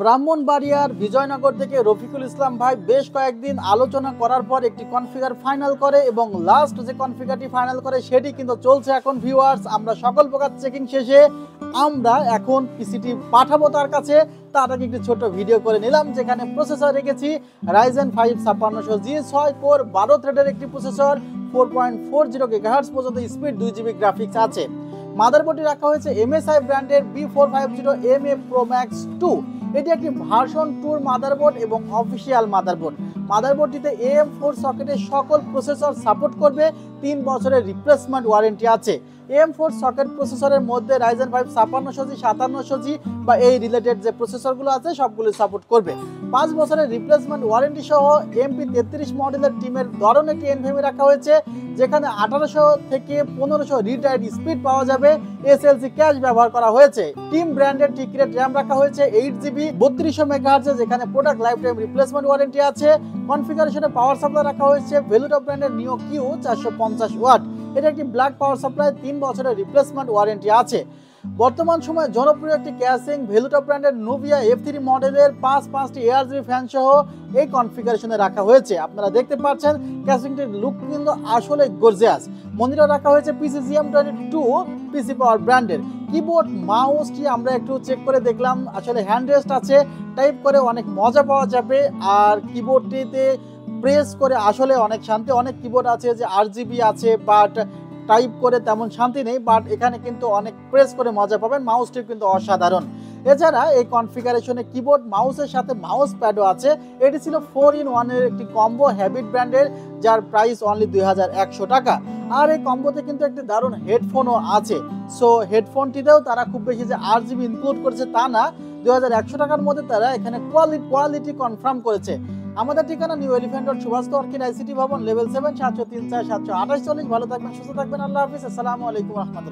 ব্রাহ্মণবাড়িয়ার বিজয়নগর থেকে রফিকুল ইসলাম ভাই বেশ কয়েকদিন আলোচনা করার পর একটি কনফিগার ফাইনাল করে এবং লাস্ট যে কনফিগারটি ফাইনাল করে সেটি কিন্তু চলছে এখন ভিউয়ার্স। আমরা সকল প্রকার চেকিং শেষে আমরা এখন পিসিটি পাঠাবো তার কাছে। তার আগে একটি ছোট ভিডিও করে নিলাম যেখানে প্রসেসর রেখেছি Ryzen 5 5600 G6 কোর 12 থ্রেডের একটি প্রসেসর, 4.40 GHz পর্যন্ত স্পিড, 2GB গ্রাফিক্স আছে। মাদারবোর্ডটি রাখা হয়েছে MSI ব্র্যান্ডের B450MA Pro Max 2। এটি একটি ভার্সন 2 মাদারবোর্ড এবং অফিসিয়াল মাদারবোর্ড। মাদারবোর্ডটিতে AM4 সকেটের সকল প্রসেসর সাপোর্ট করবে, 3 বছরের রিপ্লেসমেন্ট ওয়ারেন্টি আছে। AM4 সকেট প্রসেসরের মধ্যে Ryzen 5 5600G 5700G বা এই রিলেটেড যে প্রসেসরগুলো আছে সবগুলো সাপোর্ট করবে। 5 বছরের রিপ্লেসমেন্ট ওয়ারেন্টি সহ MP33 মডেলের টিমের ধরন একটি NVMe রাখা হয়েছে যেখানে 1800 থেকে 1500 রিড রাইট স্পিড পাওয়া যাবে। SLC ক্যাশ ব্যবহার করা হয়েছে। টিম ব্র্যান্ডের টিক্রেট RAM রাখা হয়েছে 8GB 3200 MHz যেখানে product life time replacement warranty আছে। কনফিগারেশনে পাওয়ার সাপ্লাই রাখা হয়েছে ভেলুটপ ব্র্যান্ডের নিও কিউ 450 ওয়াট। এটা একটি ব্ল্যাক পাওয়ার সাপ্লাই, 3 বছরের রিপ্লেসমেন্ট ওয়ারেন্টি আছে। বর্তমান সময়ে জনপ্রিয় একটি ক্যাসিং ভেলুটপ ব্র্যান্ডের নুভিয়া F3 মডেলের 5টি ARGB ফ্যান সহ এই কনফিগারেশনে রাখা হয়েছে। আপনারা দেখতে পাচ্ছেন ক্যাসিংটির লুক কিন্তু আসলে গর্জিয়াস। মনিটর রাখা হয়েছে PCGM22 পিসি পাওয়ার ব্র্যান্ডের। কিবোর্ড মাউসটি আমরা একটু চেক করে দেখলাম, আসলে হ্যান্ড রেস্ট আছে, টাইপ করে অনেক মজা পাওয়া যাবে। আর কিবোর্ডটিতে প্রেস করে আসলে অনেক শান্তি। অনেক কিবোর্ড আছে যে RGB আছে বাট টাইপ করে তেমন শান্তি নেই, বাট এখানে কিন্তু অনেক প্রেস করে মজা পাবেন। মাউসটি কিন্তু অসাধারণ। এছাড়া এই কনফিগারেশনে কিবোর্ড মাউসের সাথে মাউস প্যাডও আছে। এটি ছিল 4-in-1 এর একটি কম্বো হ্যাবিট ব্র্যান্ডের, যার প্রাইস অনলি 2100 টাকা। আর এই কম্বোতে কিন্তু একটি দারুণ হেডফোনও আছে। সো হেডফোনটিতেও তারা খুব বেশি যে RGB ইনক্লুড করেছে তা না, 2100 টাকার মধ্যে তারা এখানে কোয়ালিটি কনফার্ম করেছে। আমাদের ঠিকানা new elephant road, Subhash orchid ICT ভবন, লেভেল 7, 703 4 728 40। ভালো থাকবেন, সুস্থ থাকবেন, আল্লাহ হাফিজ, আসসালামু আলাইকুম রহমতুল্লাহ।